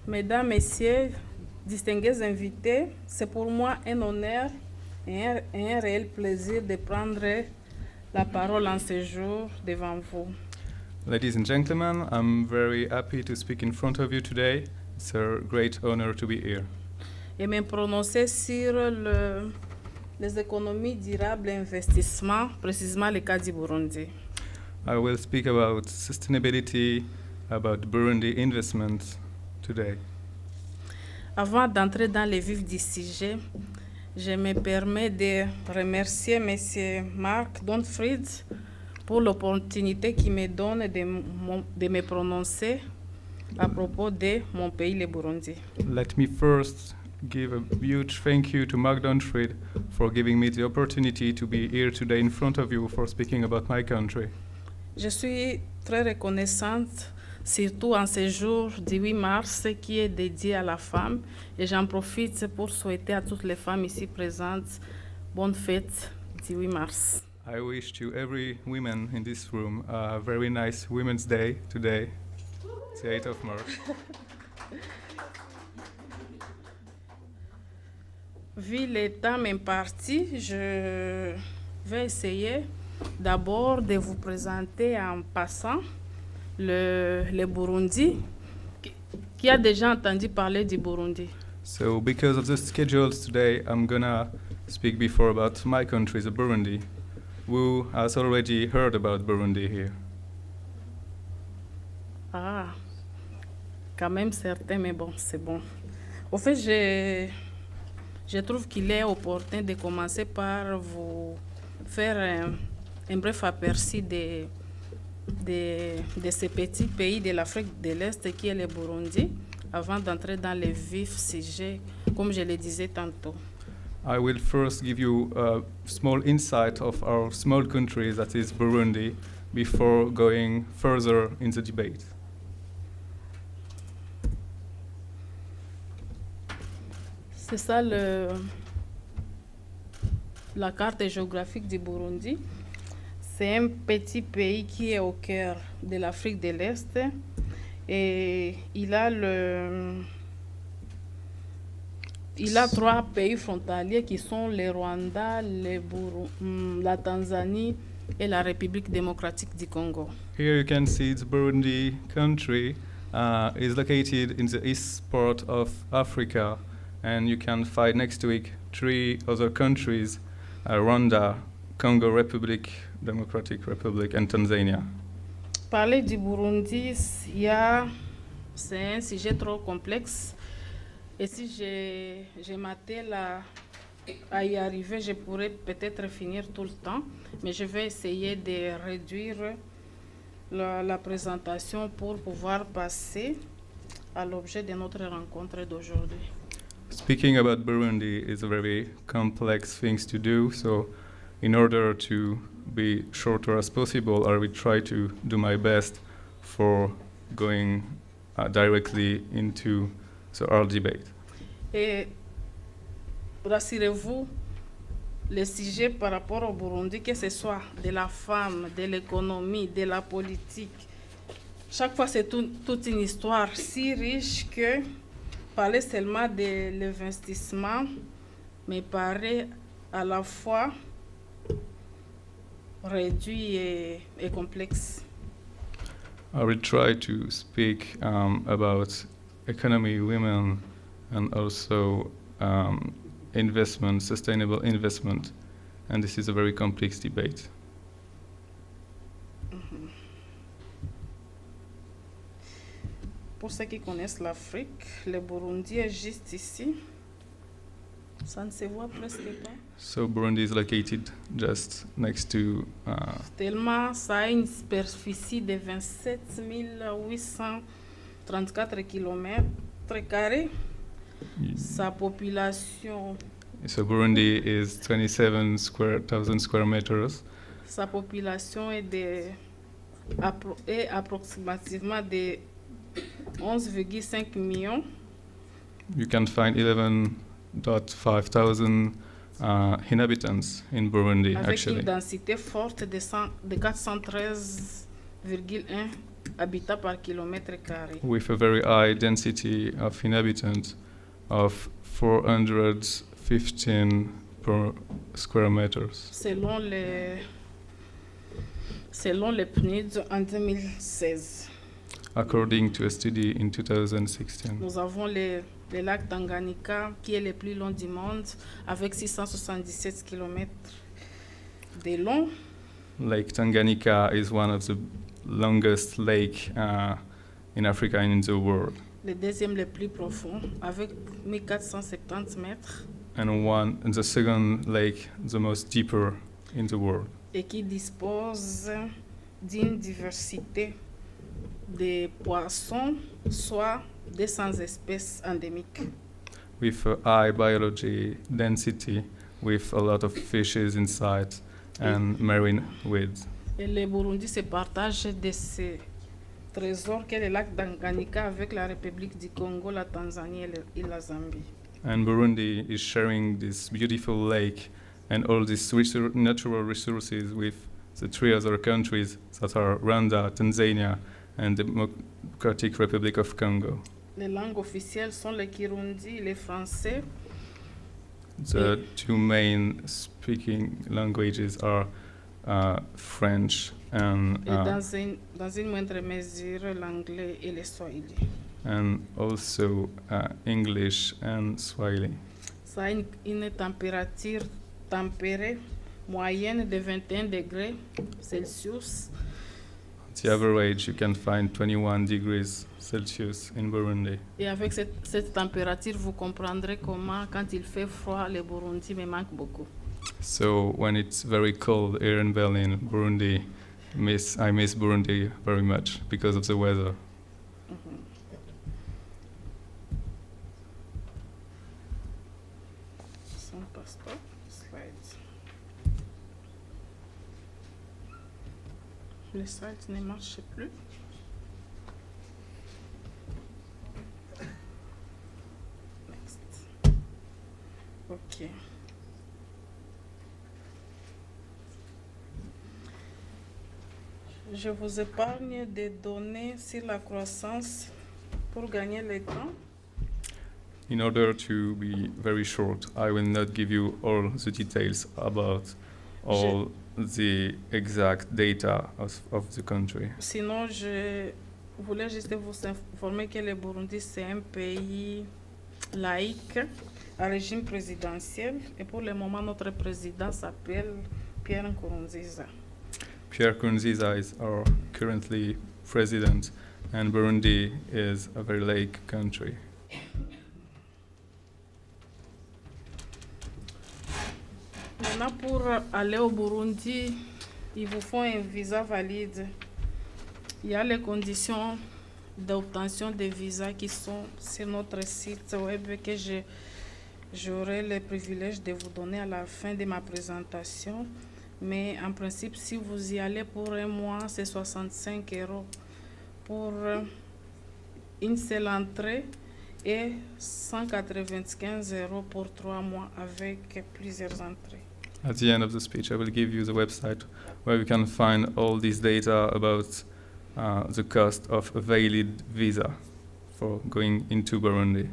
Mesdames, Messieurs, distingués invités, c'est pour moi un honneur et un réel plaisir de prendre la parole en ce jour devant vous. Ladies and gentlemen, I'm very happy to speak in front of you today. It's a great honor to be here. Et me prononcer sur les économies durables et investissements, précisément le cas du Burundi. I will speak about sustainability, about Burundi investments today. Avant d'entrer dans le vif du sujet, je me permets de remercier M. Marc Donfried pour l'opportunité qu'il me donne de me prononcer à propos de mon pays, le Burundi. Let me first give a huge thank you to Mark Donfried for giving me the opportunity to be here today in front of you for speaking about my country. Je suis très reconnaissante, surtout en ce jour du 8 mars qui est dédié à la femme. Et j'en profite pour souhaiter à toutes les femmes ici présentes bonne fête du 8 mars. I wish to every woman in this room a very nice Women's Day today, the 8th of March. Vu le temps imparti, je vais essayer d'abord de vous présenter en passant le Burundi. Qui a déjà entendu parler du Burundi? So because of the schedules today, I'm gonna speak before about my country, the Burundi. Who has already heard about Burundi here? Ah, quand même certain, mais bon, c'est bon. Au fait, je trouve qu'il est opportun de commencer par vous faire un bref aperçu de ce petit pays de l'Afrique de l'Est qui est le Burundi, avant d'entrer dans le vif sujet, comme je le disais tantôt. I will first give you a small insight of our small country that is Burundi before going further in the debate. C'est ça la carte géographique du Burundi. C'est un petit pays qui est au cœur de l'Afrique de l'Est et il a 3 pays frontaliers qui sont le Rwanda, la Tanzanie et la République démocratique du Congo. Here you can see the Burundi country is located in the east part of Africa, and you can find next to it 3 other countries, Rwanda, Congo Republic, Democratic Republic, and Tanzania. Parler du Burundi, c'est un sujet trop complexe. Et si je m'attelle à y arriver, je pourrais peut-être finir tout le temps. Mais je vais essayer de réduire la présentation pour pouvoir passer à l'objet de notre rencontre d'aujourd'hui. Speaking about Burundi is a very complex thing to do, so in order to be shorter as possible, I will try to do my best for going directly into our debate. Et rassurez-vous, le sujet par rapport au Burundi, que ce soit de la femme, de l'économie, de la politique, chaque fois c'est toute une histoire si riche que parler seulement de l'investissement me paraît à la fois réduit et complexe. I will try to speak about economy, women, and also investment, sustainable investment, and this is a very complex debate. Pour ceux qui connaissent l'Afrique, le Burundi est juste ici. Ça ne se voit presque pas. So Burundi is located just next to. Tellement ça a une superficie de 27 834 km². Sa population. So Burundi is 27,000 square meters. Sa population est approximativement de 11,5 millions. You can find 11.5 thousand inhabitants in Burundi, avec actually. Une densité forte de 413,1 habitants par kilomètre carré. with a very high density of inhabitants of 415 per square meters. Selon les PNUD en 2016. According to a study in 2016. Nous avons le lac Tanganyika qui est le plus long du monde avec 677 km de long. Lake Tanganyika is one of the longest lake in Africa and in the world. Le deuxième le plus profond avec 1470 mètres. And the second lake, the most deeper in the world. Et qui dispose d'une diversité de poissons, soit 200 espèces endémiques. With a high biology density, with a lot of fishes inside and marine weeds. Et le Burundi se partage de ces trésors qu'est le lac Tanganyika avec la République du Congo, la Tanzanie et la Zambie. And Burundi is sharing this beautiful lake and all these natural resources with the three other countries that are Rwanda, Tanzania, and the Democratic Republic of Congo. Les langues officielles sont le Kirundi et le français. The two main speaking languages are French and dans une moindre mesure l'anglais et le swahili. And also English and Swahili. Ça a une température tempérée moyenne de 21 degrés Celsius. The average, you can find 21 degrees Celsius in Burundi. Et avec cette température, vous comprendrez comment, quand il fait froid, le Burundi me manque beaucoup. So when it's very cold here in Berlin, Burundi, I miss Burundi very much because of the weather. Mm-hmm. Some passport slides. Les slides ne marchent plus. Next. Ok. Je vous épargne des données sur la croissance pour gagner le temps. In order to be very short, I will not give you all the details about all the exact data of the country. Sinon, je voulais juste vous informer que le Burundi, c'est un pays laïque, à régime présidentiel. Et pour le moment, notre président s'appelle Pierre Nkurunziza. Pierre Nkurunziza is our currently president, and Burundi is a very lake country. Maintenant, pour aller au Burundi, il vous faut un visa valide. Il y a les conditions d'obtention des visas qui sont sur notre site web que j'aurai le privilège de vous donner à la fin de ma présentation. Mais en principe, si vous y allez pour un mois, c'est 65 € pour une seule entrée et 195 € pour 3 mois avec plusieurs entrées. At the end of the speech, I will give you the website where you can find all this data about the cost of a valid visa for going into Burundi.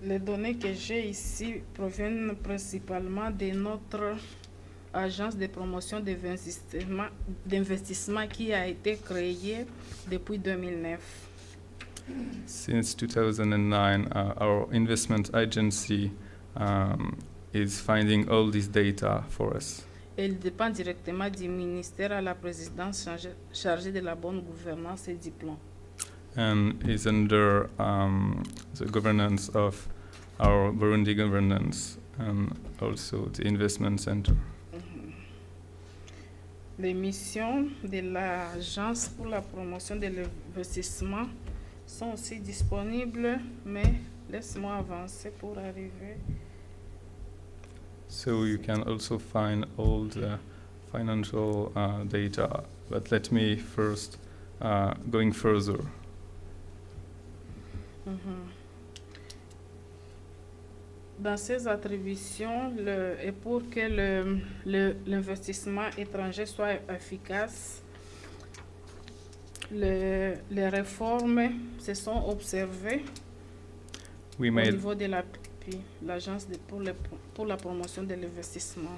Les données que j'ai ici proviennent principalement de notre agence de promotion d'investissement qui a été créée depuis 2009. Since 2009, our investment agency is finding all this data for us. Elle dépend directement du ministère à la présidence chargée de la bonne gouvernance et du plan. And is under the governance of our Burundi governance and also the investment center. Les missions de l'Agence pour la promotion de l'investissement sont aussi disponibles, mais laisse-moi avancer pour arriver. So you can also find all the financial data, but let me first going further. Dans ces attributions, et pour que l'investissement étranger soit efficace, les réformes se sont observées We au made niveau de l'agence pour la promotion de l'investissement.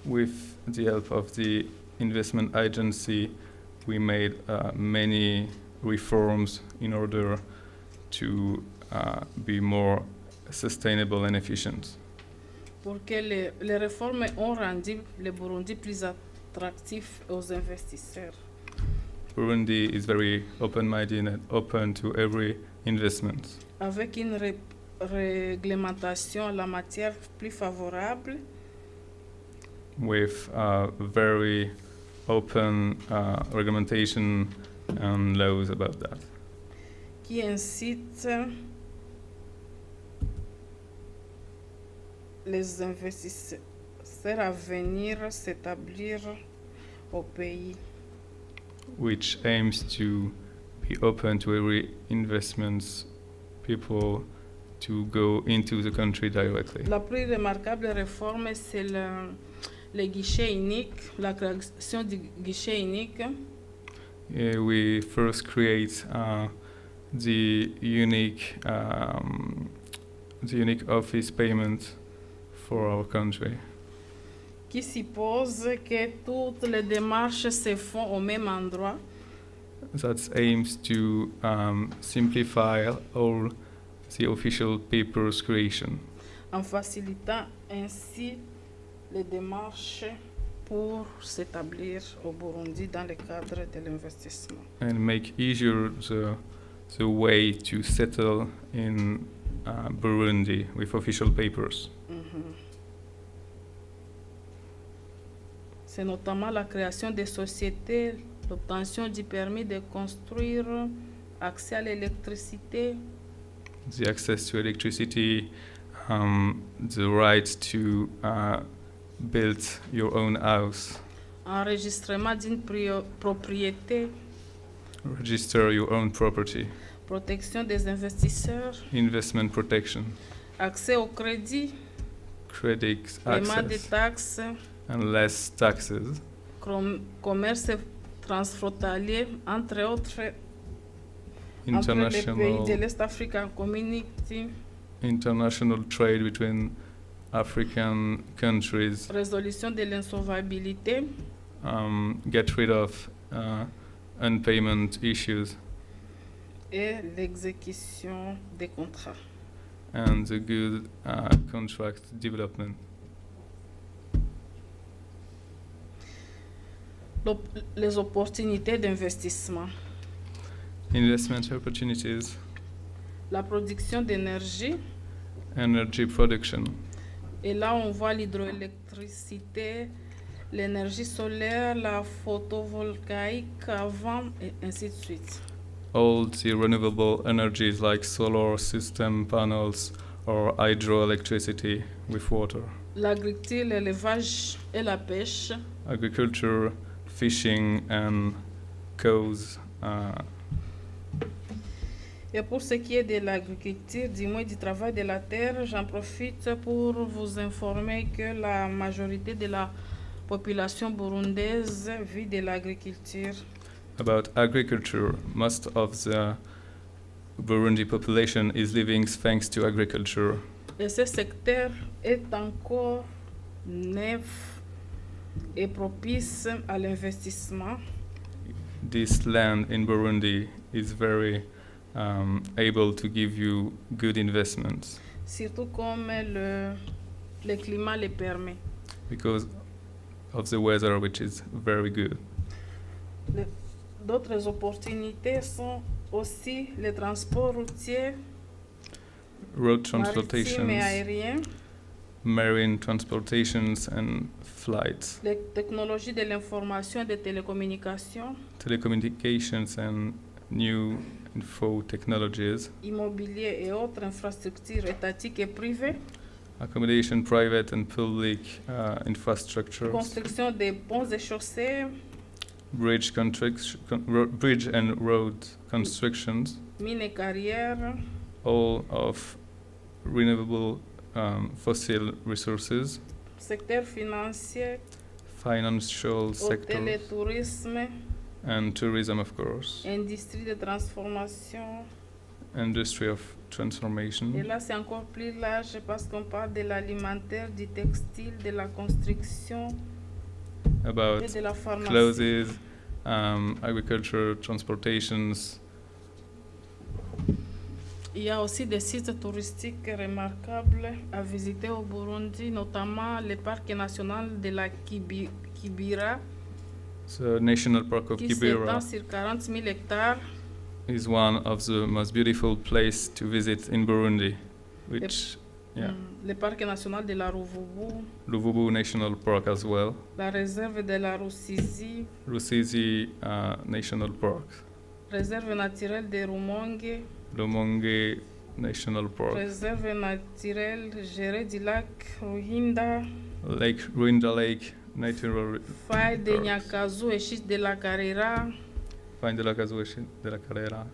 with the help of the investment agency, we made many reforms in order to be more sustainable and efficient. Pour que les réformes ont rendu le Burundi plus attractif aux investisseurs. Burundi is very open-minded and open to every investment. Avec une réglementation en la matière plus favorable, With very open regulation and laws about that. qui incite les investisseurs à venir s'établir au pays. Which aims to be open to every investments, people to go into the country directly. La plus remarquable réforme, c'est le guichet unique, la création du guichet unique. We first create the unique office payment for our country, qui suppose que toutes les démarches se font au même endroit. that aims to simplify all the official papers creation, En facilitant ainsi les démarches pour s'établir au Burundi dans le cadre de l'investissement. and make easier the way to settle in Burundi with official papers. C'est notamment la création des sociétés, l'obtention du permis de construire, accès à l'électricité, The access to electricity, the right to build your own house, enregistrement d'une propriété, register your own property, protection des investisseurs, investment protection, accès au crédit, credit paiement des access, taxes, and less taxes, commerce transfrontalier, entre autres, entre les pays international de l'Est African Community, international trade between African countries, résolution de l'insolvabilité, get rid of unpayment issues, et l'exécution des contrats. and the good contract development. Les opportunités d'investissement, Investment opportunities, la production d'énergie, energy production. et là on voit l'hydroélectricité, l'énergie solaire, la photovoltaïque avant et ainsi de suite. All the renewable energies like solar system panels or hydroelectricity with water, L'agriculture, l'élevage et la pêche, agriculture, fishing, and cows. Et pour ce qui est de l'agriculture, du moins du travail de la terre, j'en profite pour vous informer que la majorité de la population burundaise vit de l'agriculture. About agriculture, most of the Burundi population is living thanks to agriculture. Et ce secteur est encore neuf et propice à l'investissement. This land in Burundi is very able to give you good investments Surtout comme le climat le permet. because of the weather, which is very good. D'autres opportunités sont aussi le transport routier, Road maritime et transportations, aérien, marine transportations, and flights, les technologies de l'information et des télécommunications, telecommunications, and new info technologies, immobilier et autres infrastructures étatiques et privées, accommodation, private and public infrastructures, construction des ponts et chaussées, bridge and road constructions, mines et carrières, all of renewable fossil resources, secteur financier, financial hôtel et sector, tourisme, and tourism, of course, industrie de transformation. industry of Et transformation. là, c'est encore plus large parce qu'on parle de l'alimentaire, du textile, de la construction About et de la pharmacie. clothes, agriculture, transportations. Il y a aussi des sites touristiques remarquables à visiter au Burundi, notamment le parc national de la Kibira, The National Park of qui s'étend Kibera sur 40 000 hectares. is one of the most beautiful places to visit in Burundi, which, yeah, Le parc national de la Ruvubu, Luvubu National Park as well, la réserve de la Rusizi, Rusizi National Park, réserve naturelle de Rumonge, Lumonge National Park, réserve naturelle gérée du lac Ruhinda, Lake Ruinda Lake Natural faille de Parks. Nyakazu et schiste de la Carrera, Find de la Kazueshi de la Carrera.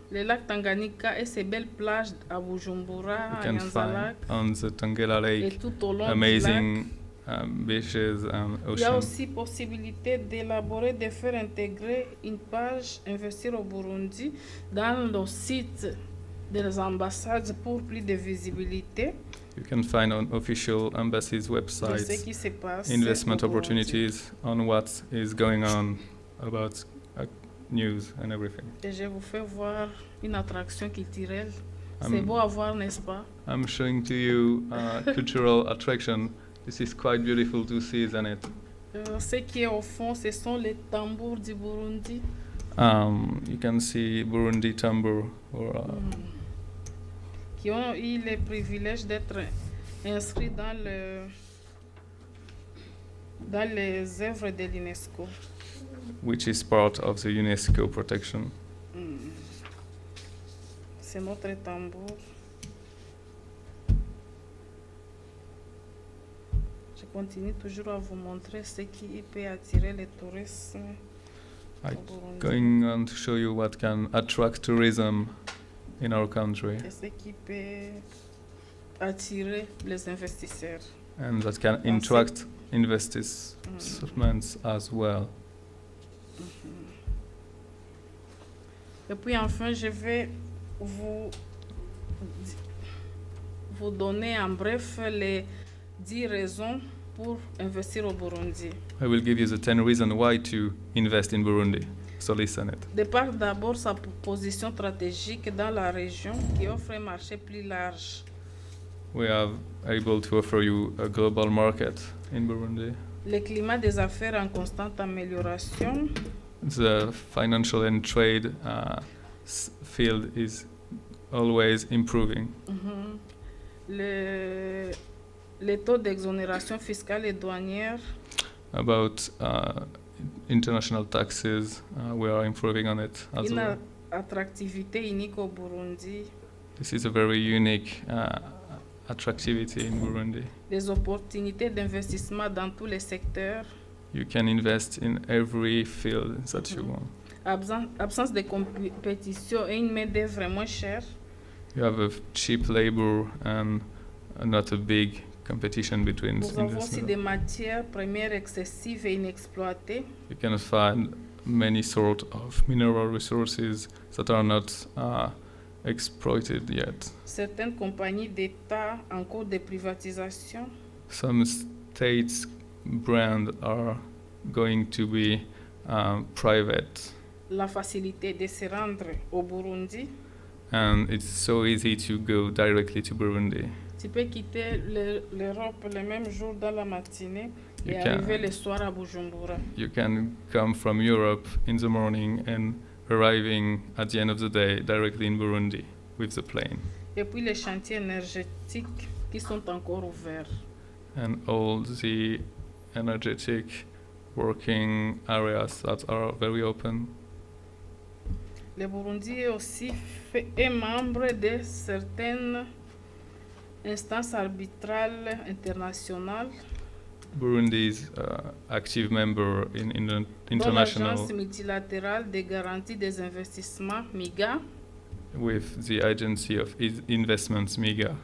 le lac Tanganyika et ses belles plages à Bujumbura, You à can Nyanza-Lac, find on the Tangela et Lake tout au long du lac. amazing beaches and Il y a ocean. aussi possibilité d'élaborer, de faire intégrer une page Investir au Burundi dans le site des ambassades pour plus de visibilité You can find on official embassies' de ce websites qui se passe investment au Burundi. opportunities on what is going on about news and everything. Et je vous fais voir une attraction culturelle. C'est I'm- beau à voir, n'est-ce pas? I'm showing to you cultural attraction. This is quite beautiful to see, isn't it? Ce qui est au fond, ce sont les tambours du Burundi. You can see Burundi tambour or Qui ont eu le privilège d'être inscrits dans les œuvres de l'UNESCO. which is part of the UNESCO protection. C'est notre tambour. Je continue toujours à vous montrer ce qui peut attirer le tourisme I'm au Burundi. going on to show you what can attract tourism in our country Et ce qui peut attirer les investisseurs. and that can attract investments as well. Et puis enfin, je vais vous donner en bref les 10 raisons pour investir au Burundi. I will give you the 10 reasons why to invest in Burundi. So listen it. De par d'abord sa position stratégique dans la région qui offre un marché plus large. We are able to offer you a global market in Burundi. Le climat des affaires en constante amélioration. The financial and trade field is always improving. Les taux d'exonération fiscale et douanière. About international taxes, we are improving on it as Une well. attractivité unique au Burundi. This is a very unique attractivity in Burundi. Des opportunités d'investissement dans tous les secteurs. You can invest in every field that you want. Absence de compétition et une main-d'œuvre moins chère. You have a cheap labor and not a big competition between Nous avons aussi investment. des matières premières excessives et inexploitées. You can find many sort of mineral resources that are not exploited yet. Certaines compagnies d'État en cours de privatisation. Some states brands are going to be private, La facilité de se rendre au Burundi. and it's so easy to go directly to Burundi. Tu peux quitter l'Europe le même jour dans la matinée You et can- arriver le soir à Bujumbura. You can come from Europe in the morning and arriving at the end of the day directly in Burundi with the plane. Et puis les chantiers énergétiques qui sont encore ouverts. And all the energetic working areas that are very open. Le Burundi est aussi est membre de certaines instances arbitrales internationales, Burundi is active member in the dont international l'Agence multilatérale de garantie des investissements, MIGA, with the Agency of Investments, MIGA.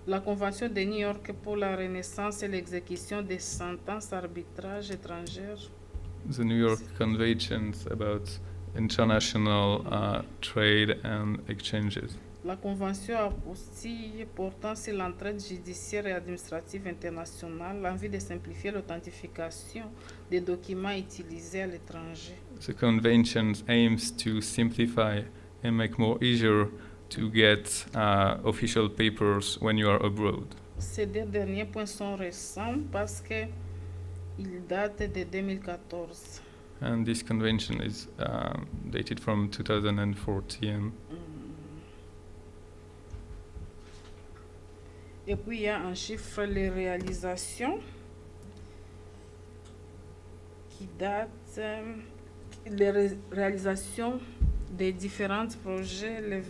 La Convention de New York pour la renaissance et l'exécution des sentences arbitrages étrangères. The New York Conventions about international trade and exchanges. La Convention apostille portant sur l'entraide judiciaire et administrative internationale en vue de simplifier l'authentification des documents utilisés à l'étranger. The convention aims to simplify and make more easier to get official papers when you are abroad. Ces deux derniers points sont récents parce qu'ils datent de 2014. And this convention is dated from 2014. Et puis il y a en chiffre les réalisations qui datent, réalisations des différents projets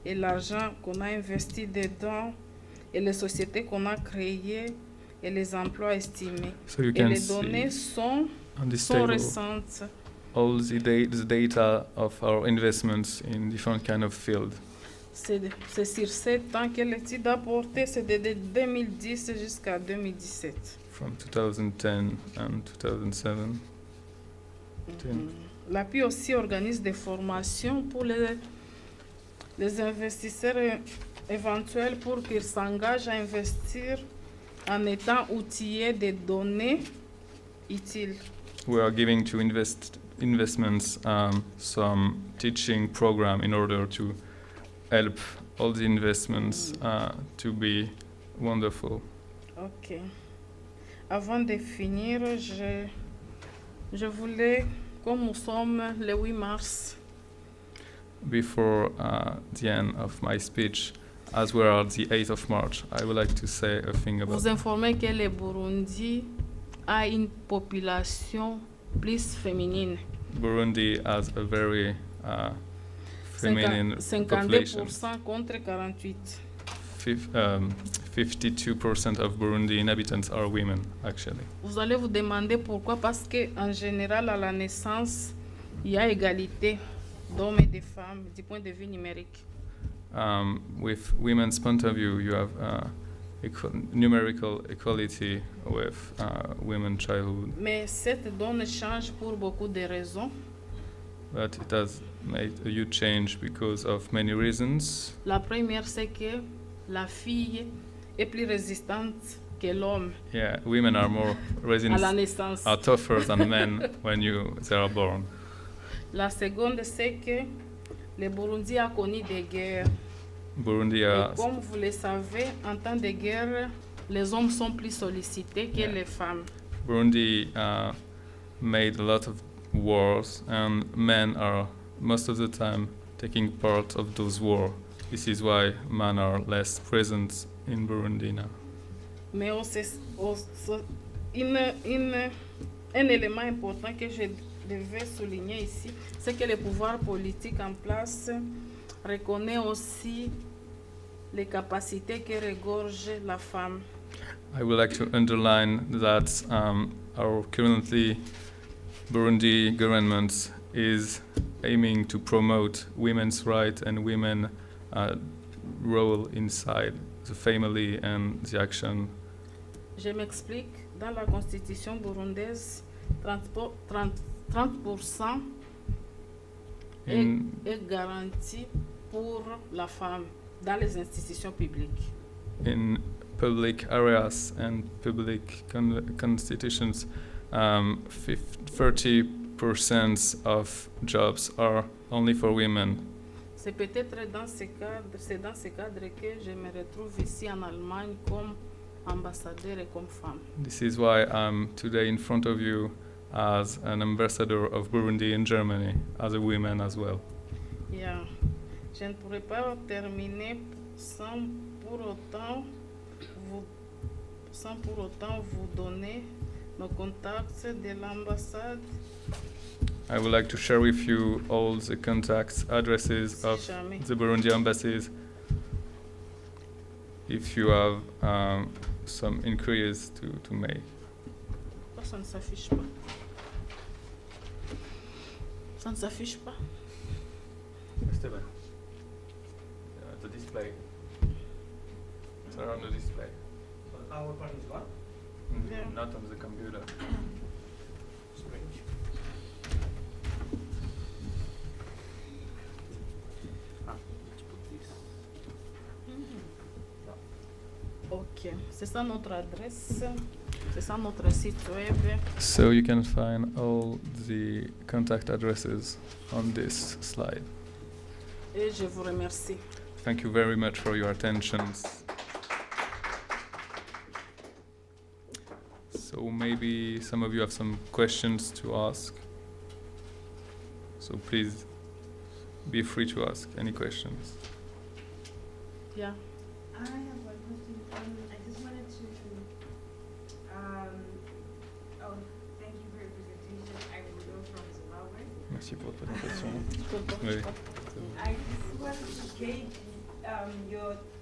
et l'argent qu'on a investi dedans et les sociétés qu'on a créées et les emplois estimés. So you Et can les see données sont on this table récentes. all the data of our investments in different kind of fields. C'est sur 7 ans que l'étude a porté, c'est de 2010 jusqu'à 2017. From 2010 and 2007. L'API aussi organise des formations pour les investisseurs éventuels pour qu'ils s'engagent à investir en étant outillés des données utiles. We are giving to investments some teaching program in order to help all the investments to be wonderful. Ok. Avant de finir, je voulais, comme nous sommes le 8 mars, Before the end of my speech, as we are the 8th of March, I would like to say a thing about vous informer que le Burundi a une population plus féminine. Burundi has a very feminine population. 52% contre 48%. 52% of Burundi inhabitants are women, actually. Vous allez vous demander pourquoi, parce qu'en général, à la naissance, il y a égalité d'hommes et de femmes du point de vue numérique. With women's point of view, you have numerical equality with women childhood, Mais cette donne change pour beaucoup de raisons. but it has made a huge change because of many reasons. La première, c'est que la fille est plus résistante que l'homme Yeah, women are more à la resilient, naissance. are tougher than men when they are born. La seconde, c'est que le Burundi a connu des guerres. Burundi Et has comme vous le savez, en temps de guerre, les hommes sont plus sollicités que les femmes. Burundi made a lot of wars, and men are most of the time taking part of those wars. This is why men are less present in Burundi now. Mais un élément important que je devais souligner ici, c'est que le pouvoir politique en place reconnaît aussi les capacités que regorge la femme. I would like to underline that our currently Burundi government is aiming to promote women's rights and women role inside the family and the action. Je m'explique, dans la constitution burundaise, 30% est garanti pour la femme dans les institutions publiques. In public areas and public constitutions, 30% of jobs are only for women. C'est peut-être dans ce cadre que je me retrouve ici en Allemagne comme ambassadeur et comme femme. This is why I'm today in front of you as an ambassador of Burundi in Germany, as a woman as well. Yeah. Je ne pourrais pas terminer sans pour autant vous donner nos contacts de l'ambassade. I would like to share with you all the contacts, addresses of the Burundi embassies. If you have some inquiries to make. Pourquoi ça ne s'affiche pas? Ça ne s'affiche pas? The display. are on the display. So the PowerPoint is gone? Yeah. Not on the computer. Strange. Let's put this. Ok, c'est ça notre adresse, c'est ça notre site web. So you can find all the contact addresses on this slide. Et je vous remercie. Thank you very much for your attention. So maybe some of you have some questions to ask. So please be free to ask any questions. Yeah. I have one question. I just wanted to, oh, thank you for your presentation. I will go from Zimbabwe. Merci pour votre présentation. Oui. I just wanted to gauge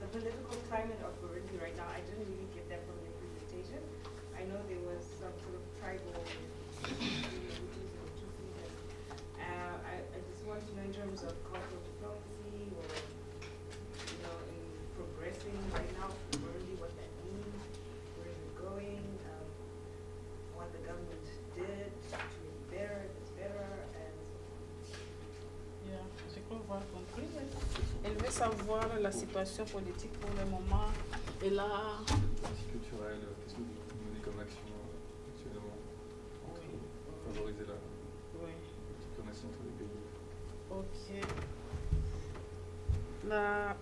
the political climate of Burundi right now. I didn't really get that from your presentation. I know there was some sort of tribal I just want to know in terms of cultural diplomacy or, in progressing right now for Burundi, what that means, where is it going, what the government did to make it better, if it's better, and Yeah, je crois avoir compris. Elle veut savoir la situation politique pour le moment. Et là, Culturel, qu'est-ce que vous menez comme action actuellement pour favoriser la oui, diplomatie entre les pays? ok.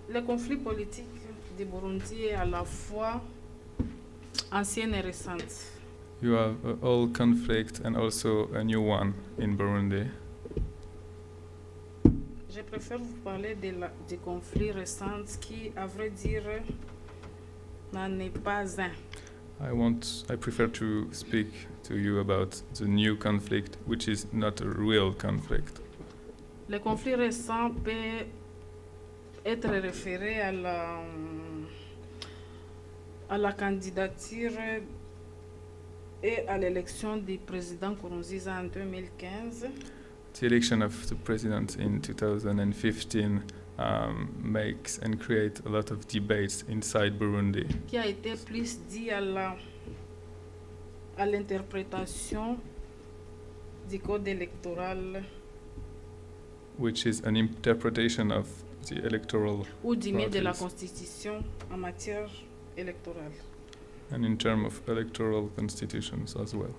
Le conflit politique du Burundi est à la fois ancien et récent. You have an old conflict and also a new one in Burundi. Je préfère vous parler du conflit récent qui, à vrai dire, n'en est pas un. I prefer to speak to you about the new conflict, which is not a real conflict. Le conflit récent peut être référé à la candidature et à l'élection du président Nkurunziza en 2015. The election of the president in 2015 makes and create a lot of debates inside Burundi, Qui a été plus dit à l'interprétation du code électoral which is an interpretation of the electoral ou du de la Process. Constitution en matière électorale. and in terms of electoral constitutions as well.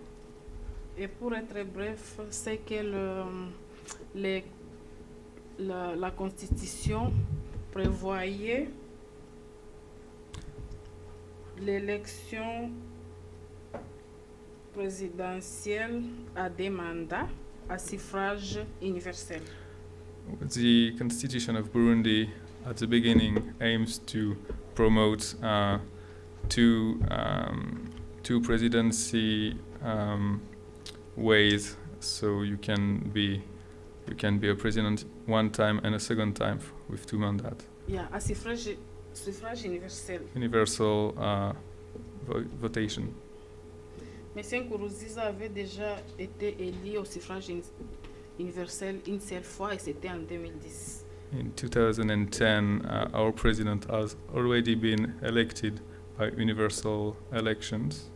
Et pour être bref, c'est que la Constitution prévoyait l'élection présidentielle à des mandats à suffrage universel. The constitution of Burundi at the beginning aims to promote two presidency ways, so you can be a president one time and a second time with two mandats. Yeah, à suffrage universel. Universal votation. M. Nkurunziza avait déjà été élu au suffrage universel une seule fois et c'était en 2010. In 2010, our president has already been elected by universal elections.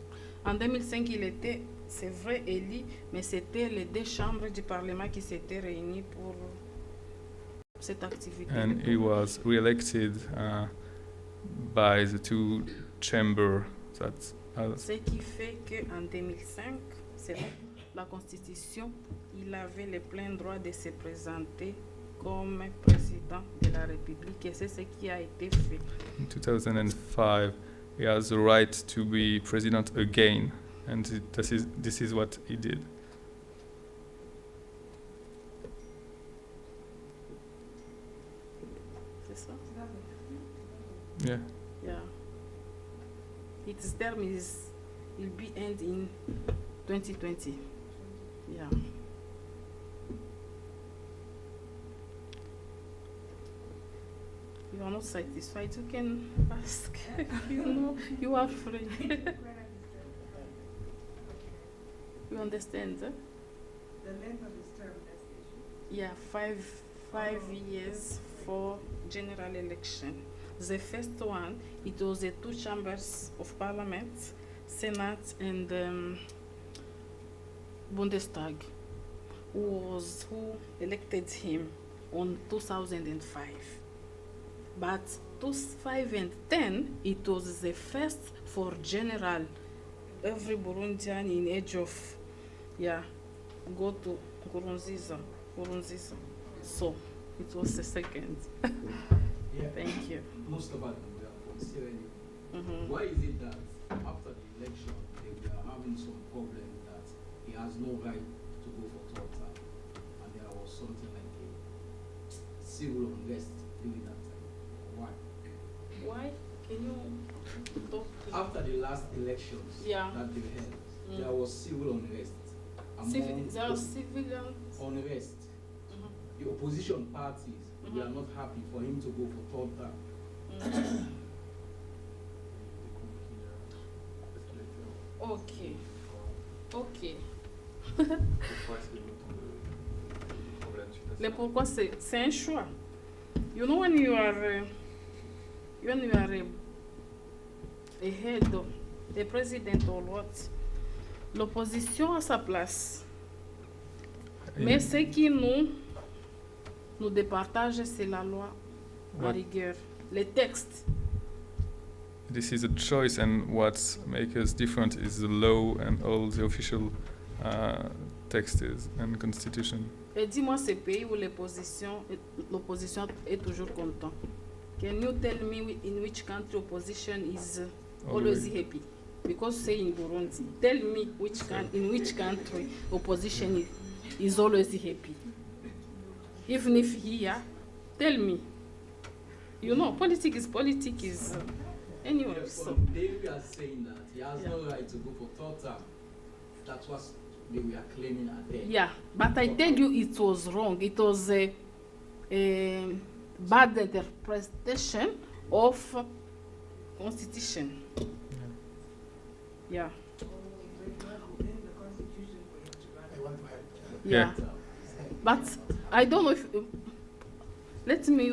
En 2005, il était, c'est vrai, élu, mais c'était les deux chambres du Parlement qui s'étaient réunies pour cette activité. And he was re-elected by the two chambers that Ce qui fait qu'en 2005, selon la Constitution, il avait le plein droit de se présenter comme président de la République et c'est ce qui a été fait. in 2005 he has the right to be president again, and this is what he did. C'est ça? Yeah. Yeah. Its term will be end in 2020. Yeah. You are not satisfied, you can ask. You are free. You understand? the length of his term, that's the issue. Yeah, five years for general election. The first one, it was the two chambers of parliament, Senate and Bundestag, who elected him on 2005. But 2010, it was the first for general. Every Burundian in age of, go to Nkurunziza. So it was the second. Thank you. Most of us we are considering. Mhm. Why is it that after the election we are having some problem that he has no right to go for third term, and there was something like a civil unrest during that time? Why? Why? Can you talk? After the last elections that they held, there was civil unrest. There are civilians. Unrest. Mhm. The opposition parties we are not happy for him to go for third term. Okay. Le pourquoi c'est un choix. You know when you are a head, a president or what, l'opposition a sa place. Mais ce qui nous départage, c'est la loi en rigueur, les textes. This is a choice, and what makes us different is the law and all the official texts and constitution. Et dis-moi ces pays où l'opposition est toujours content. Can you tell me in which country opposition is always happy? Because say in Burundi, tell me in which country opposition is always happy. Even if here, tell me. You know, politics is anyway. So They are saying that he has no right to go for third term. That's what they were claiming at the end. yeah, but I tell you it was wrong. It was a bad interpretation of constitution. Yeah. Yeah. But I don't know if let me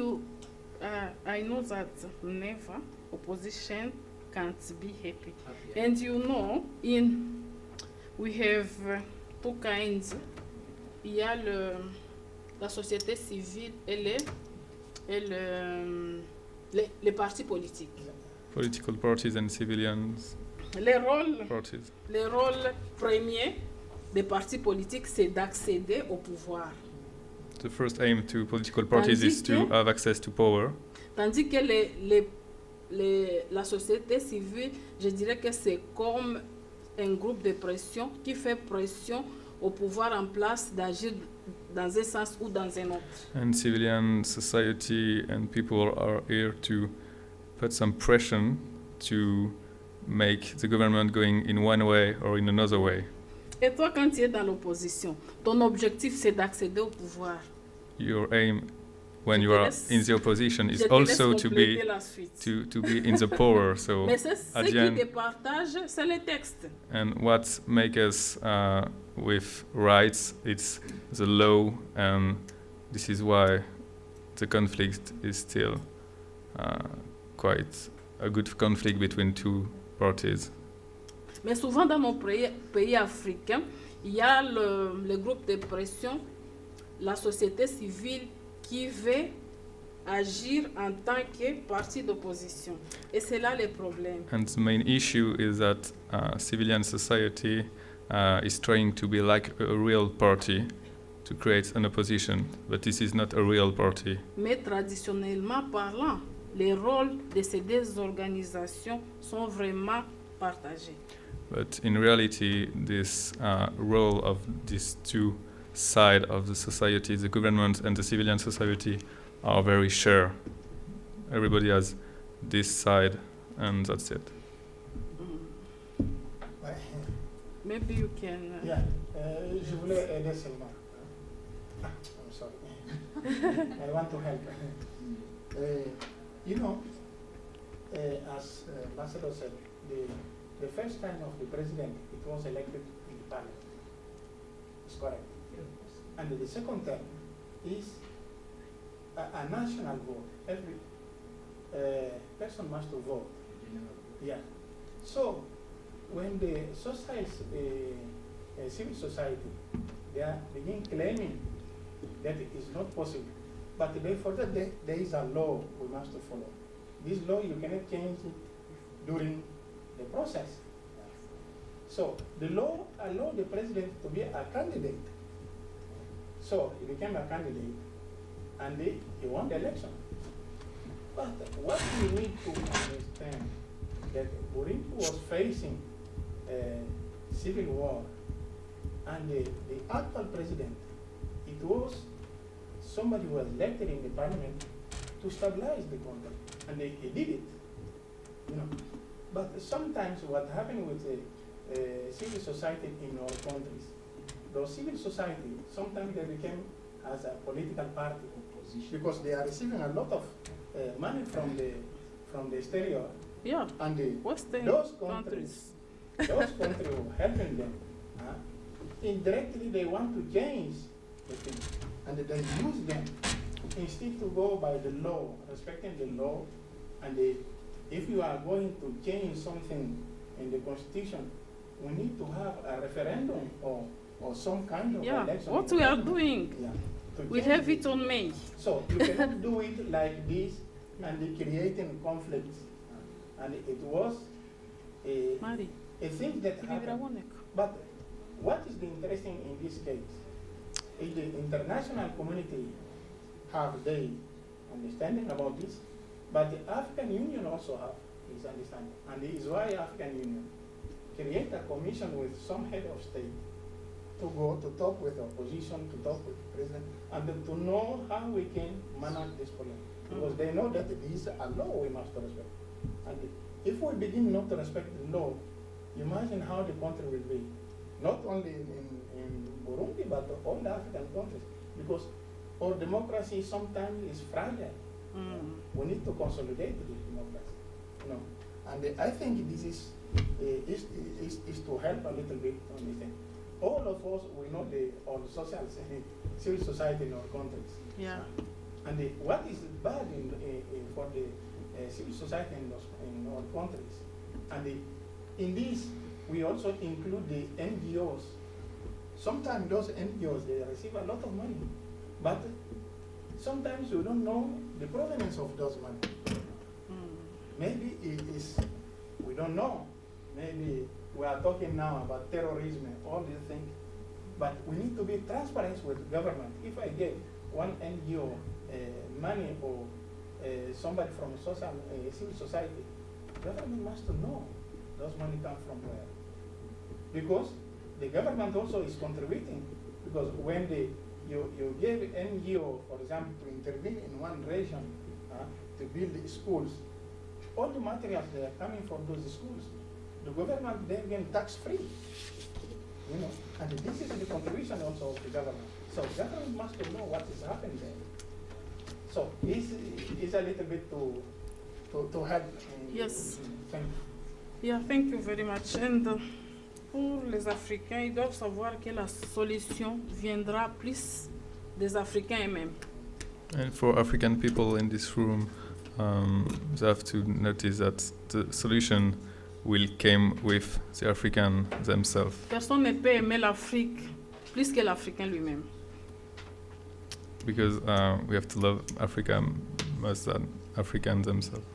I know that never opposition can't be happy. And you know, we have two kinds. Il y a la société civile et les partis politiques. Political parties and civilians parties. Le rôle premier des partis politiques, c'est d'accéder au pouvoir. The first aim to political parties is to have access to power. Tandis que la société civile, je dirais que c'est comme un groupe de pression qui fait pression au pouvoir en place d'agir dans un sens ou dans un autre. And civilian society and people are here to put some pressure to make the government going in one way or in another way. Et toi, quand tu es dans l'opposition, ton objectif c'est d'accéder au pouvoir. Your aim when you are in the opposition is also to be in the power. So Mais ce qui départage, c'est les textes. And what makes us with rights, it's the law, and this is why the conflict is still quite a good conflict between two parties. Mais souvent dans nos pays africains, il y a le groupe de pression, la société civile qui veut agir en tant que parti d'opposition. Et c'est là le problème. And the main issue is that civilian society is trying to be like a real party to create an opposition, but this is not a real party. Mais traditionnellement parlant, les rôles de ces deux organisations sont vraiment partagés. But in reality, this role of these two sides of the society, the government and the civilian society, are very shared. Everybody has this side, and that's it. Maybe you can. Je voulais aider seulement. I'm sorry. I want to help. You know, as Ambassador said, the first time of the president, it was elected in the parliament. It's correct. And the second term is a national vote. person must vote. General. Yeah. So when the civil society, they are begin claiming that it is not possible, but for that there is a law we must follow. This law you cannot change it during the process. So the law allowed the president to be a candidate. So he became a candidate, and he won the election. But what we need to understand that Burundi was facing a civil war, and the actual president, it was somebody who was elected in the parliament to stabilize the country, and he did it, you know. But sometimes what happened with civil society in our countries, those civil society, sometimes they became as a political party Opposition. because they are receiving a lot of money from the exterior, Yeah, and Western those countries. those countries were helping them. Indirectly, they want to change the thing, and they use them instead to go by the law, respecting the law. And if you are going to change something in the constitution, we need to have a referendum or some kind of Yeah, election. what we are doing, Yeah, to we change have it on May. So you cannot do it like this and creating conflicts. And it was Mari, a thing that happened. But what is the interesting in this case is the international community have their understanding about this, but the African Union also have his understanding. And it is why African Union create a commission with some head of state to go to talk with the opposition, to talk with the president, and to know how we can manage this problem. Because they know that it is a law we must respect. And if we begin not to respect the law, imagine how the country will be. Not only in Burundi, but all the African countries. Because our democracy sometimes is fragile. We need to consolidate the democracy. You know? And I think this is to help a little bit on this thing. All of us, we know all the civil society in our countries. Yeah. And what is bad for the civil society in our countries? And in this, we also include the NGOs. Sometimes those NGOs, they receive a lot of money, but sometimes we don't know the provenance of those money. Maybe it is, we don't know. Maybe we are talking now about terrorism and all these things, but we need to be transparent with government. If I get one NGO money or somebody from civil society, government must know those money come from where. Because the government also is contributing. Because when you give NGO, for example, to intervene in one region to build the schools, all the materials that are coming from those schools, the government then get tax-free. You know, and this is the contribution also of the government. So government must know what is happening there. So it's a little bit to help. Yes. Thank you. Yeah, thank you very much. And pour les Africains, ils doivent savoir que la solution viendra plus des Africains eux-mêmes. And for African people in this room, they have to notice that the solution will come with the African themselves. Personne ne peut aimer l'Afrique plus que l'Africain lui-même. Because we have to love Africa more than Africans themselves.